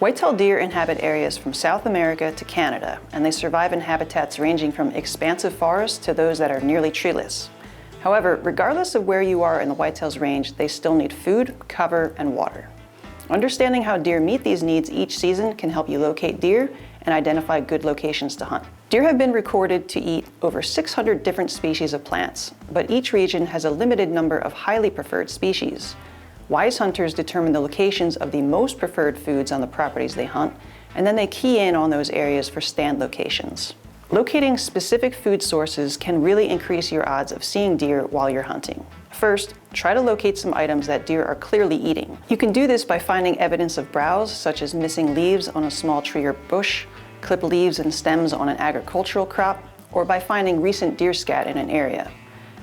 White-tailed deer inhabit areas from South America to Canada, and they survive in habitats ranging from expansive forests to those that are nearly treeless. However, regardless of where you are in the whitetails range, they still need food, cover, and water. Understanding how deer meet these needs each season can help you locate deer and identify good locations to hunt. Deer have been recorded to eat over 600 different species of plants, but each region has a limited number of highly preferred species. Wise hunters determine the locations of the most preferred foods on the properties they hunt, and then they key in on those areas for stand locations. Locating specific food sources can really increase your odds of seeing deer while you're hunting. First, try to locate some items that deer are clearly eating. You can do this by finding evidence of browse, such as missing leaves on a small tree or bush, clipped leaves and stems on an agricultural crop, or by finding recent deer scat in an area.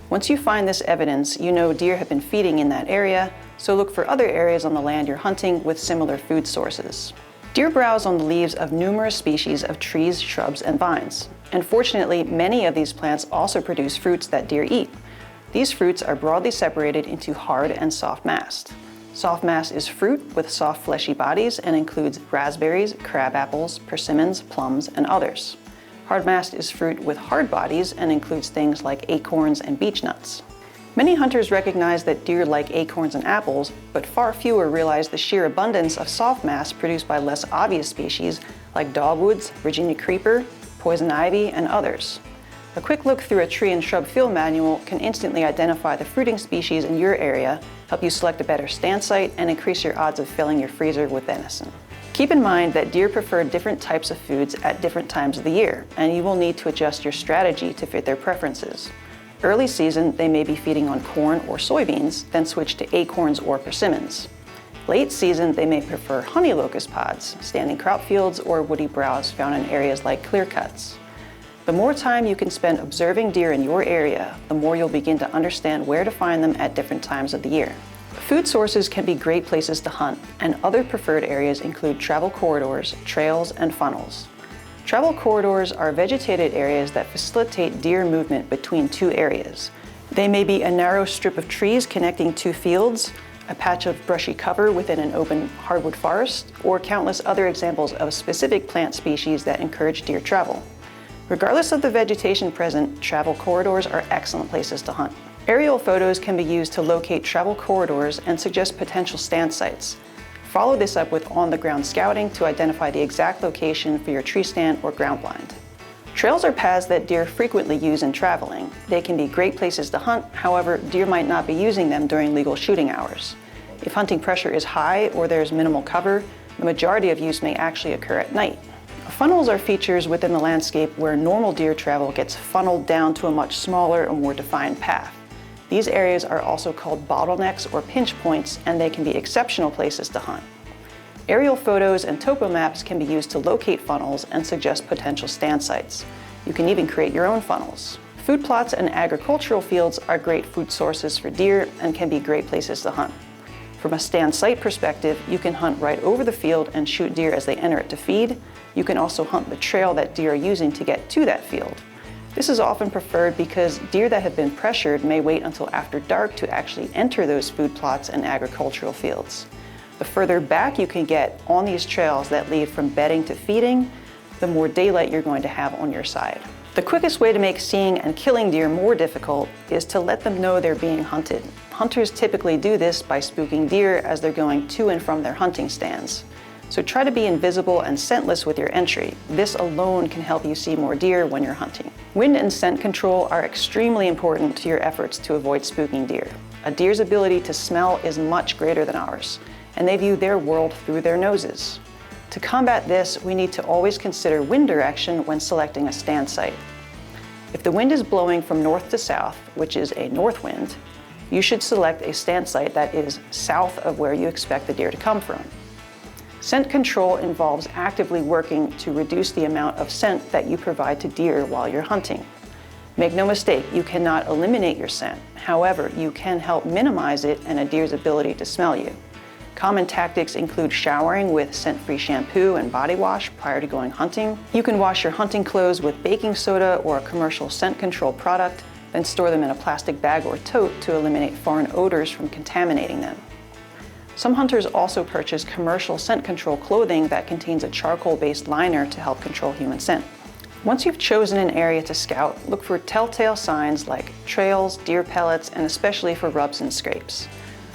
Once you find this evidence, you know deer have been feeding in that area, so look for other areas on the land you're hunting with similar food sources. Deer browse on the leaves of numerous species of trees, shrubs, and vines. And fortunately, many of these plants also produce fruits that deer eat. These fruits are broadly separated into hard and soft mast. Soft mast is fruit with soft fleshy bodies and includes raspberries, crab apples, persimmons, plums, and others. Hard mast is fruit with hard bodies and includes things like acorns and beech nuts. Many hunters recognize that deer like acorns and apples, but far fewer realize the sheer abundance of soft mast produced by less obvious species like dogwoods, Virginia creeper, poison ivy, and others. A quick look through a tree and shrub field manual can instantly identify the fruiting species in your area, help you select a better stand site, and increase your odds of filling your freezer with venison. Keep in mind that deer prefer different types of foods at different times of the year, and you will need to adjust your strategy to fit their preferences. Early season, they may be feeding on corn or soybeans, then switch to acorns or persimmons. Late season, they may prefer honey locust pods, standing crop fields, or woody browse found in areas like clear cuts. The more time you can spend observing deer in your area, the more you'll begin to understand where to find them at different times of the year. Food sources can be great places to hunt, and other preferred areas include travel corridors, trails, and funnels. Travel corridors are vegetated areas that facilitate deer movement between two areas. They may be a narrow strip of trees connecting two fields, a patch of brushy cover within an open hardwood forest, or countless other examples of specific plant species that encourage deer travel. Regardless of the vegetation present, travel corridors are excellent places to hunt. Aerial photos can be used to locate travel corridors and suggest potential stand sites. Follow this up with on-the-ground scouting to identify the exact location for your tree stand or ground blind. Trails are paths that deer frequently use in traveling. They can be great places to hunt, however, deer might not be using them during legal shooting hours. If hunting pressure is high or there's minimal cover, the majority of use may actually occur at night. Funnels are features within the landscape where normal deer travel gets funneled down to a much smaller and more defined path. These areas are also called bottlenecks or pinch points, and they can be exceptional places to hunt. Aerial photos and topo maps can be used to locate funnels and suggest potential stand sites. You can even create your own funnels. Food plots and agricultural fields are great food sources for deer and can be great places to hunt. From a stand site perspective, you can hunt right over the field and shoot deer as they enter it to feed. You can also hunt the trail that deer are using to get to that field. This is often preferred because deer that have been pressured may wait until after dark to actually enter those food plots and agricultural fields. The further back you can get on these trails that lead from bedding to feeding, the more daylight you're going to have on your side. The quickest way to make seeing and killing deer more difficult is to let them know they're being hunted. Hunters typically do this by spooking deer as they're going to and from their hunting stands. So try to be invisible and scentless with your entry. This alone can help you see more deer when you're hunting. Wind and scent control are extremely important to your efforts to avoid spooking deer. A deer's ability to smell is much greater than ours, and they view their world through their noses. To combat this, we need to always consider wind direction when selecting a stand site. If the wind is blowing from north to south, which is a north wind, you should select a stand site that is south of where you expect the deer to come from. Scent control involves actively working to reduce the amount of scent that you provide to deer while you're hunting. Make no mistake, you cannot eliminate your scent. However, you can help minimize it and a deer's ability to smell you. Common tactics include showering with scent-free shampoo and body wash prior to going hunting. You can wash your hunting clothes with baking soda or a commercial scent control product, then store them in a plastic bag or tote to eliminate foreign odors from contaminating them. Some hunters also purchase commercial scent control clothing that contains a charcoal-based liner to help control human scent. Once you've chosen an area to scout, look for telltale signs like trails, deer pellets, and especially for rubs and scrapes.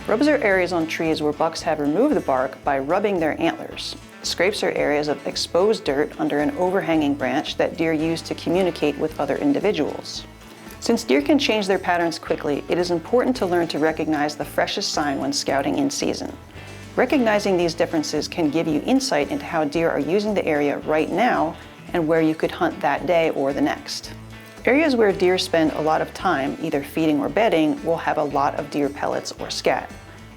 Rubs are areas on trees where bucks have removed the bark by rubbing their antlers. Scrapes are areas of exposed dirt under an overhanging branch that deer use to communicate with other individuals. Since deer can change their patterns quickly, it is important to learn to recognize the freshest sign when scouting in season. Recognizing these differences can give you insight into how deer are using the area right now and where you could hunt that day or the next. Areas where deer spend a lot of time, either feeding or bedding, will have a lot of deer pellets or scat.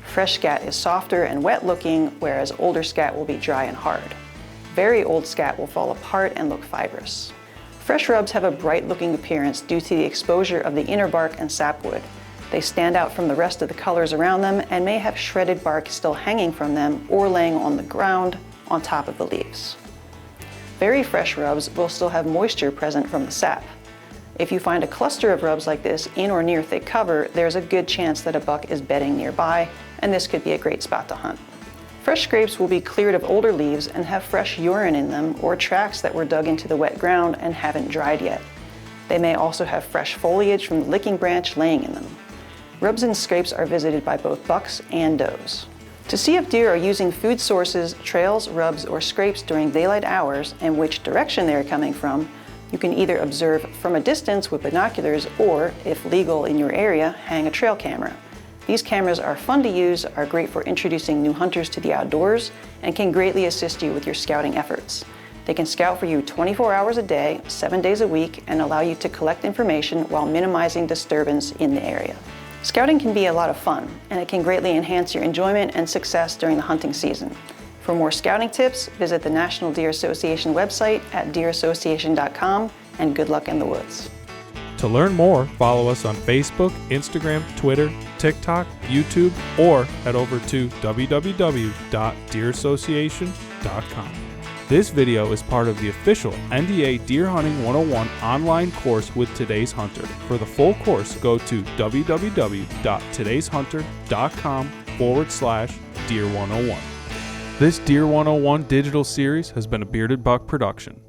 Fresh scat is softer and wet looking, whereas older scat will be dry and hard. Very old scat will fall apart and look fibrous. Fresh rubs have a bright looking appearance due to the exposure of the inner bark and sapwood. They stand out from the rest of the colors around them and may have shredded bark still hanging from them or laying on the ground on top of the leaves. Very fresh rubs will still have moisture present from the sap. If you find a cluster of rubs like this in or near thick cover, there's a good chance that a buck is bedding nearby, and this could be a great spot to hunt. Fresh scrapes will be cleared of older leaves and have fresh urine in them or tracks that were dug into the wet ground and haven't dried yet. They may also have fresh foliage from the licking branch laying in them. Rubs and scrapes are visited by both bucks and does. To see if deer are using food sources, trails, rubs, or scrapes during daylight hours and which direction they are coming from, you can either observe from a distance with binoculars or, if legal in your area, hang a trail camera. These cameras are fun to use, are great for introducing new hunters to the outdoors, and can greatly assist you with your scouting efforts. They can scout for you 24 hours a day, 7 days a week, and allow you to collect information while minimizing disturbance in the area. Scouting can be a lot of fun, and it can greatly enhance your enjoyment and success during the hunting season. For more scouting tips, visit the National Deer Association website at deerassociation.com, and good luck in the woods. To learn more, follow us on Facebook, Instagram, Twitter, TikTok, YouTube, or head over to www.deerassociation.com. This video is part of the official NDA Deer Hunting 101 online course with Today's Hunter. For the full course, go to www.todayshunter.com/Deer 101. This Deer 101 digital series has been a Bearded Buck production.